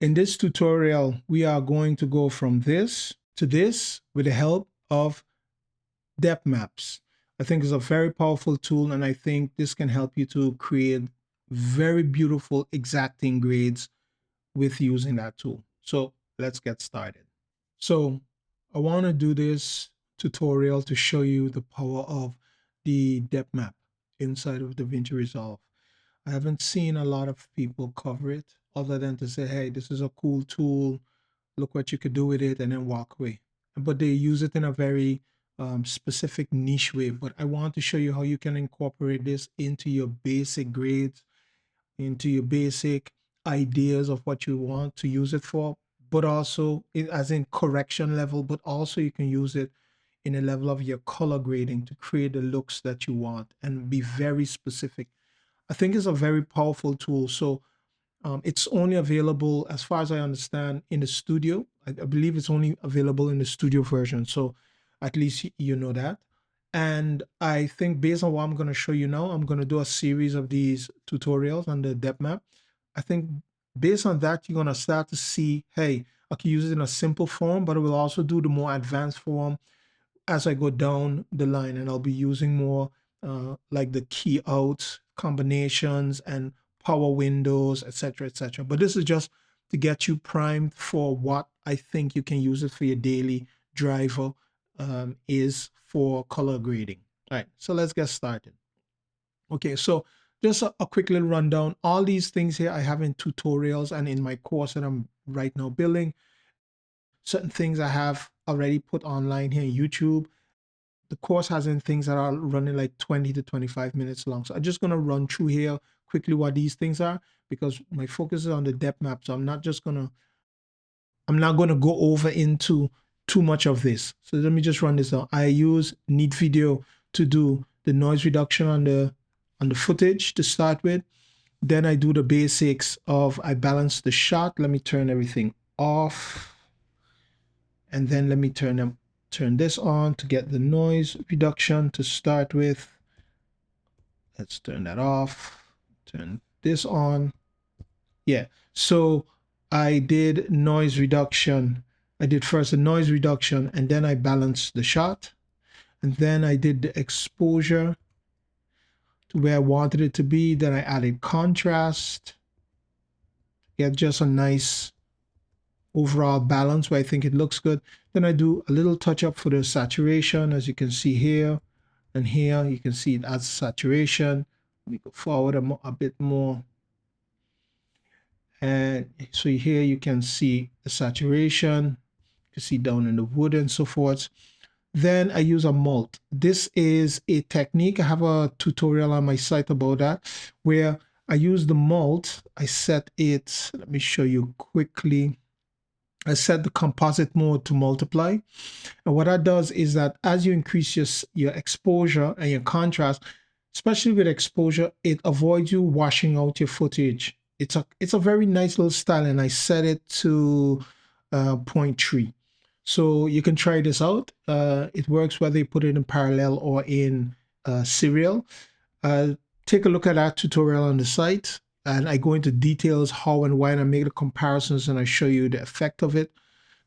In this tutorial, we are going to go from this to this with the help of depth maps. I think it's a very powerful tool, and I think this can help you to create very beautiful exacting grades with using that tool. So let's get started. So I want to do this tutorial to show you the power of the depth map inside of DaVinci Resolve. I haven't seen a lot of people cover it other than to say, hey, this is a cool tool. Look what you could do with it, and then walk away. But they use it in a very specific niche way. But I want to show you how you can incorporate this into your basic grades, into your basic ideas of what you want to use it for, but also as in correction level, but also you can use it in a level of your color grading to create the looks that you want and be very specific. I think it's a very powerful tool. So it's only available, as far as I understand, in the studio. I believe it's only available in the studio version. So at least you know that. And I think based on what I'm going to show you now, I'm going to do a series of these tutorials on the depth map. I think based on that, you're going to start to see, hey, I can use it in a simple form, but I will also do the more advanced form as I go down the line, and I'll be using more like the key outs, combinations, and power windows, etc., etc. But this is just to get you primed for what I think you can use it for your daily driver is for color grading. All right, so let's get started. Okay, so just a quick little rundown. All these things here I have in tutorials and in my course that I'm right now building. Certain things I have already put online here on YouTube. The course has in things that are running like 20 to 25 minutes long. So I'm just going to run through here quickly what these things are, because my focus is on the depth map. So I'm not going to go over into too much of this. So let me just run this down. I use Neat Video to do the noise reduction on the footage to start with. Then I do the basics of, I balance the shot. Let me turn everything off. And then let me turn this on to get the noise reduction to start with. Let's turn that off. Turn this on. Yeah. So I did noise reduction. I did first the noise reduction, and then I balanced the shot. And then I did the exposure to where I wanted it to be. Then I added contrast. Get just a nice overall balance where I think it looks good. Then I do a little touch up for the saturation, as you can see here. And here you can see it adds saturation. Let me go forward a bit more. And so here you can see the saturation. You can see down in the wood and so forth. Then I use a mult. This is a technique. I have a tutorial on my site about that, where I use the mult. I set it, let me show you quickly. I set the composite mode to multiply. And what that does is that as you increase your exposure and your contrast, especially with exposure, it avoids you washing out your footage. It's a very nice little style, and I set it to 0.3. So you can try this out. It works whether you put it in parallel or in serial. Take a look at that tutorial on the site, and I go into details how and why, and I make the comparisons, and I show you the effect of it.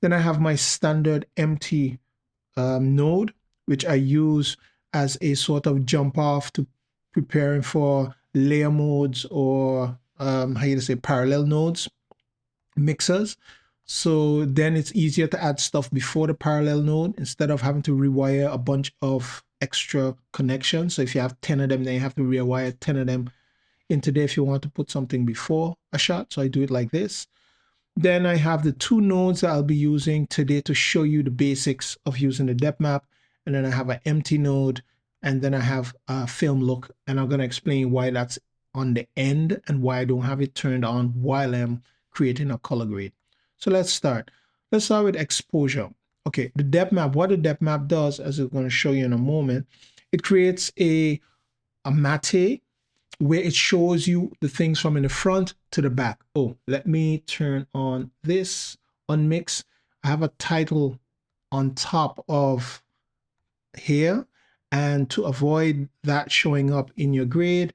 Then I have my standard empty node, which I use as a sort of jump off to preparing for layer modes, or how you say, parallel nodes, mixers. So then it's easier to add stuff before the parallel node instead of having to rewire a bunch of extra connections. So if you have 10 of them, then you have to rewire 10 of them into there if you want to put something before a shot. So I do it like this. Then I have the two nodes that I'll be using today to show you the basics of using the depth map. And then I have an empty node, and then I have a film look. And I'm going to explain why that's on the end and why I don't have it turned on while I'm creating a color grade. So let's start. Let's start with exposure. Okay, the depth map. What the depth map does, as I'm going to show you in a moment, it creates a matte where it shows you the things from in the front to the back. Oh, let me turn on this unmix. I have a title on top of here, and to avoid that showing up in your grade,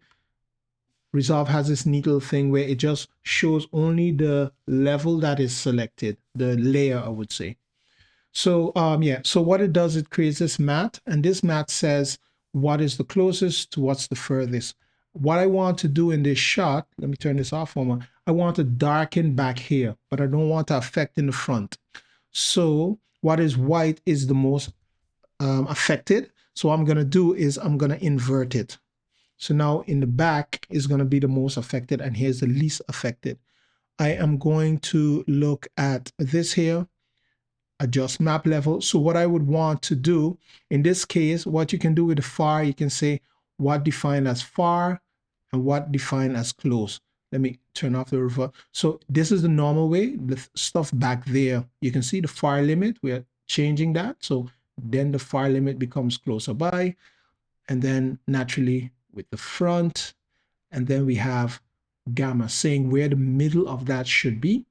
Resolve has this neat little thing where it just shows only the level that is selected, the layer, I would say. So yeah, so what it does, it creates this mat, and this mat says what is the closest to what's the furthest. What I want to do in this shot, let me turn this off for a moment. I want to darken back here, but I don't want to affect in the front. So what is white is the most affected. So what I'm going to do is I'm going to invert it. So now in the back is going to be the most affected, and here's the least affected. I am going to look at this here, adjust map level. So what I would want to do in this case, what you can do with the far, you can say what defined as far and what defined as close. Let me turn off the revert. So this is the normal way. The stuff back there, you can see the far limit. We're changing that. So then the far limit becomes closer by, and then naturally with the front, and then we have gamma saying where the middle of that should be.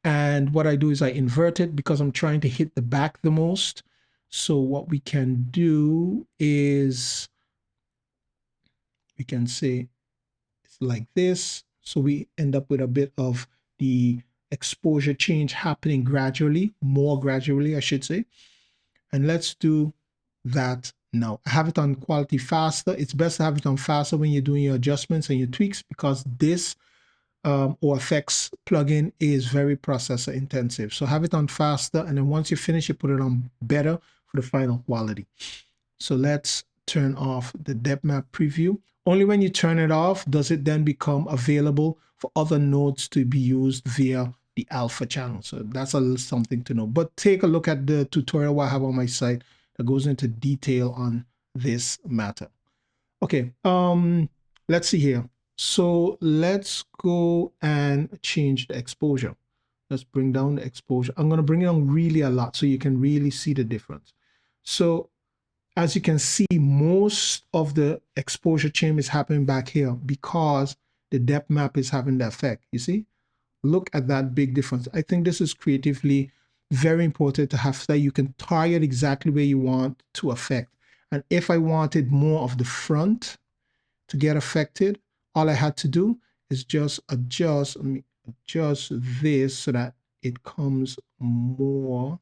And what I do is I invert it because I'm trying to hit the back the most. So what we can do is we can say it's like this. So we end up with a bit of the exposure change happening gradually, more gradually, I should say. And let's do that now. I have it on quality faster. It's best to have it on faster when you're doing your adjustments and your tweaks, because this or effects plugin is very processor intensive. So have it on faster, and then once you finish, you put it on better for the final quality. So let's turn off the depth map preview. Only when you turn it off does it then become available for other nodes to be used via the alpha channel. So that's a little something to know. But take a look at the tutorial I have on my site that goes into detail on this matter. Okay, let's see here. So let's go and change the exposure. Let's bring down the exposure. I'm going to bring it down really a lot so you can really see the difference. So as you can see, most of the exposure change is happening back here because the depth map is having the effect. You see? Look at that big difference. I think this is creatively very important to have, so that you can target exactly where you want to affect. And if I wanted more of the front to get affected, all I had to do is just adjust this so that it comes more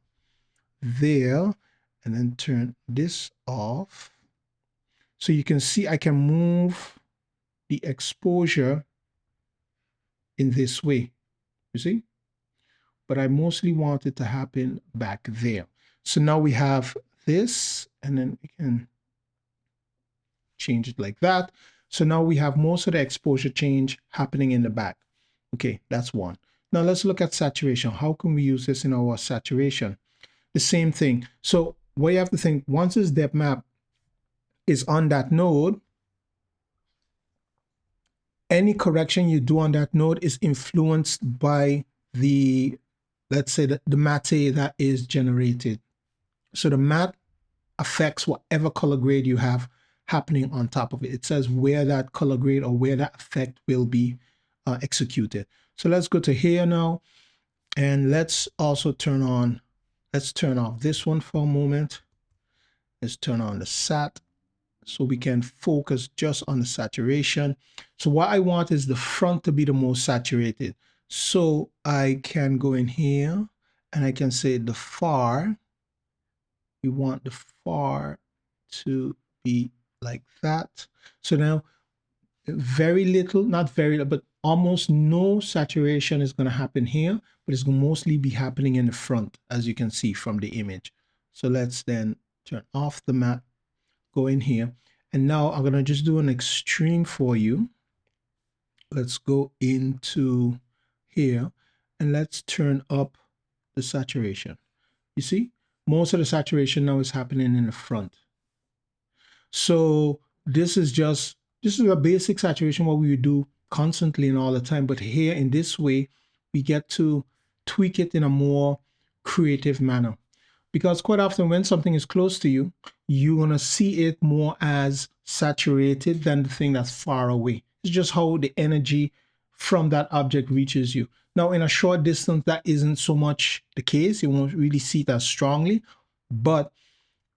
there, and then turn this off. So you can see I can move the exposure in this way, you see? But I mostly want it to happen back there. So now we have this, and then we can change it like that. So now we have most of the exposure change happening in the back. Okay, that's one. Now let's look at saturation. How can we use this in our saturation? The same thing. So what you have to think, once this depth map is on that node, any correction you do on that node is influenced by the, let's say, the matte that is generated. So the matte affects whatever color grade you have happening on top of it. It says where that color grade or where that effect will be executed. So let's go to here now, and let's also turn on, let's turn off this one for a moment. Let's turn on the sat so we can focus just on the saturation. So what I want is the front to be the most saturated. So I can go in here and I can say the far, we want the far to be like that. So now very little, not very, but almost no saturation is going to happen here, but it's going to mostly be happening in the front, as you can see from the image. So let's then turn off the matte, go in here, and now I'm going to just do an extreme for you. Let's go into here and let's turn up the saturation. You see, most of the saturation now is happening in the front. So this is a basic saturation, what we would do constantly and all the time. But here in this way, we get to tweak it in a more creative manner. Because quite often when something is close to you, you're going to see it more as saturated than the thing that's far away. It's just how the energy from that object reaches you. Now, in a short distance, that isn't so much the case. You won't really see it as strongly. But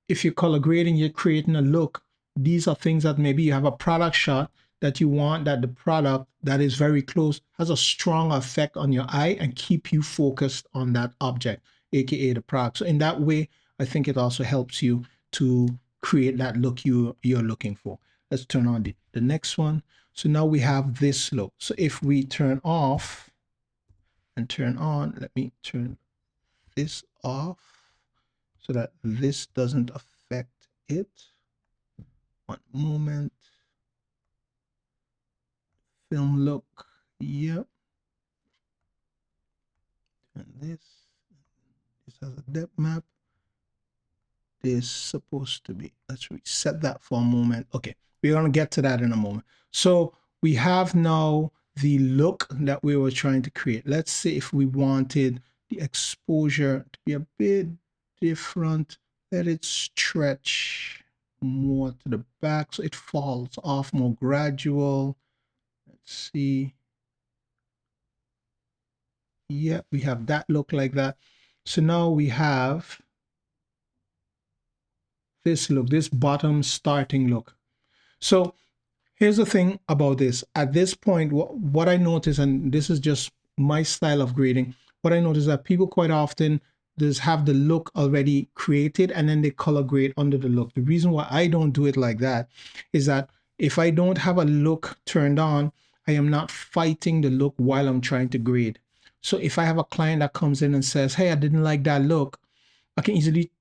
if you're color grading, you're creating a look. These are things that maybe you have a product shot that you want, that the product that is very close has a strong effect on your eye and keep you focused on that object, aka the product. So in that way, I think it also helps you to create that look you're looking for. Let's turn on the next one. So now we have this look. So if we turn off and turn on, let me turn this off so that this doesn't affect it. One moment. Film look. Yep. And this has a depth map. This is supposed to be, let's reset that for a moment. Okay, we're going to get to that in a moment. So we have now the look that we were trying to create. Let's see if we wanted the exposure to be a bit different. Let it stretch more to the back so it falls off more gradual. Let's see. Yeah, we have that look like that. So now we have this look, this bottom starting look. So here's the thing about this. At this point, what I notice, and this is just my style of grading, what I notice that people quite often just have the look already created and then they color grade under the look. The reason why I don't do it like that is that if I don't have a look turned on, I am not fighting the look while I'm trying to grade. So if I have a client that comes in and says, hey, I didn't like that look, I can easily,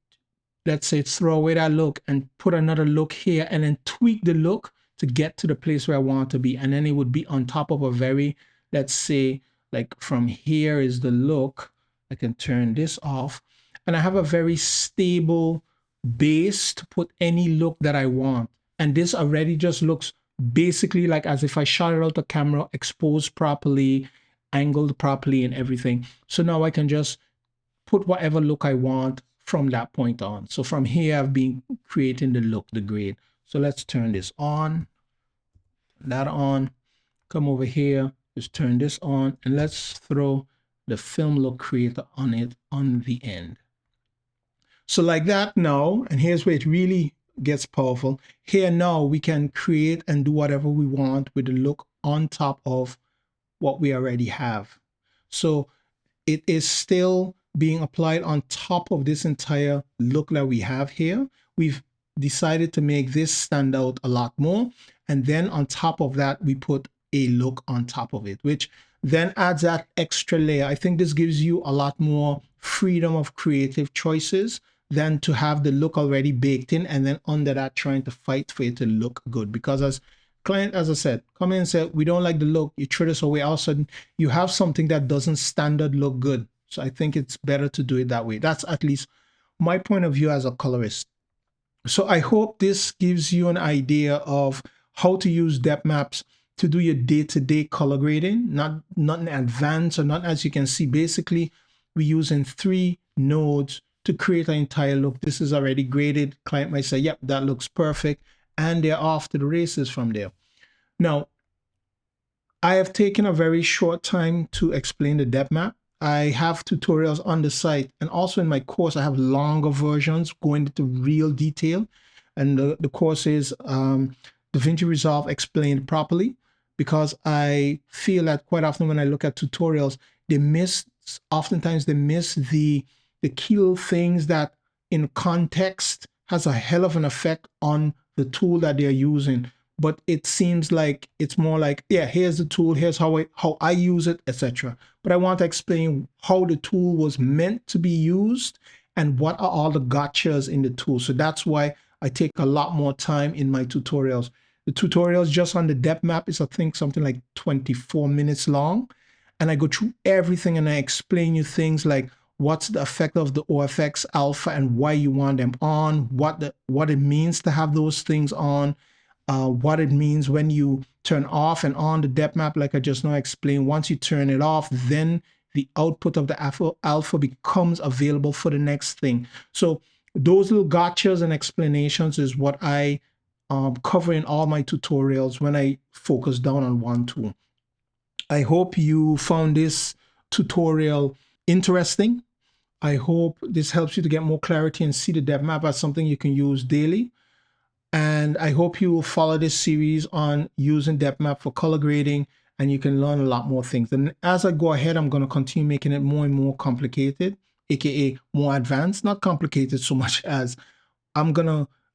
let's say, throw away that look and put another look here and then tweak the look to get to the place where I want to be. And then it would be on top of a very, let's say, like from here is the look. I can turn this off and I have a very stable base to put any look that I want. And this already just looks basically like as if I shot it out the camera, exposed properly, angled properly and everything. So now I can just put whatever look I want from that point on. So from here, I've been creating the look, the grade. So let's turn this on, that on, come over here, just turn this on, and let's throw the film look creator on it on the end. So like that now, and here's where it really gets powerful. Here now we can create and do whatever we want with the look on top of what we already have. So it is still being applied on top of this entire look that we have here. We've decided to make this stand out a lot more. And then on top of that, we put a look on top of it, which then adds that extra layer. I think this gives you a lot more freedom of creative choices than to have the look already baked in and then under that trying to fight for it to look good. Because as client, as I said, come in and say, we don't like the look, you throw this away, all of a sudden you have something that doesn't standard look good. So I think it's better to do it that way. That's at least my point of view as a colorist. So I hope this gives you an idea of how to use depth maps to do your day-to-day color grading, not in advance or not, as you can see. Basically, we're using 3 nodes to create an entire look. This is already graded. Client might say, yep, that looks perfect. And they're off to the races from there. Now, I have taken a very short time to explain the depth map. I have tutorials on the site, and also in my course, I have longer versions going into real detail. And the course is DaVinci Resolve Explained Properly, because I feel that quite often when I look at tutorials, oftentimes they miss the key little things that in context has a hell of an effect on the tool that they're using. But it seems like it's more like, yeah, here's the tool, here's how I use it, etc. But I want to explain how the tool was meant to be used and what are all the gotchas in the tool. So that's why I take a lot more time in my tutorials. The tutorials just on the depth map is, I think, something like 24 minutes long. And I go through everything and I explain you things like what's the effect of the OFX alpha and why you want them on, what it means to have those things on, what it means when you turn off and on the depth map, like I just now explained. Once you turn it off, then the output of the alpha becomes available for the next thing. So those little gotchas and explanations is what I cover in all my tutorials when I focus down on one tool. I hope you found this tutorial interesting. I hope this helps you to get more clarity and see the depth map as something you can use daily. And I hope you will follow this series on using depth map for color grading, and you can learn a lot more things. And as I go ahead, I'm going to continue making it more and more complicated, aka more advanced, not complicated so much as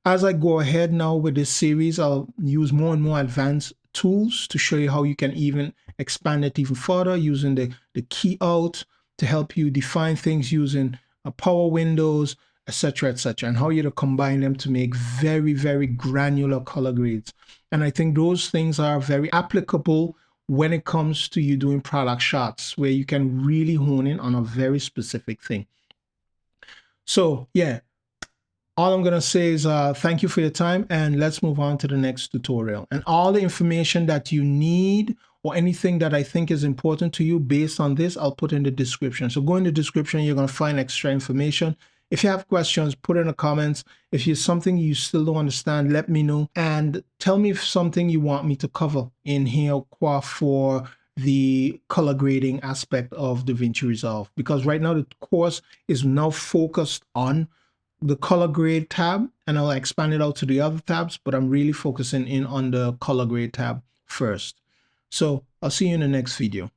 as I go ahead now with this series, I'll use more and more advanced tools to show you how you can even expand it even further using the key out to help you define things using power windows, etc., and how you to combine them to make very, very granular color grades. And I think those things are very applicable when it comes to you doing product shots, where you can really hone in on a very specific thing. So yeah, all I'm going to say is thank you for your time, and let's move on to the next tutorial. And all the information that you need or anything that I think is important to you based on this, I'll put in the description. So go in the description, you're going to find extra information. If you have questions, put in the comments. If there's something you still don't understand, let me know. And tell me if something you want me to cover in here for the color grading aspect of DaVinci Resolve. Because right now the course is now focused on the color grade tab, and I'll expand it out to the other tabs, but I'm really focusing in on the color grade tab first. So I'll see you in the next video.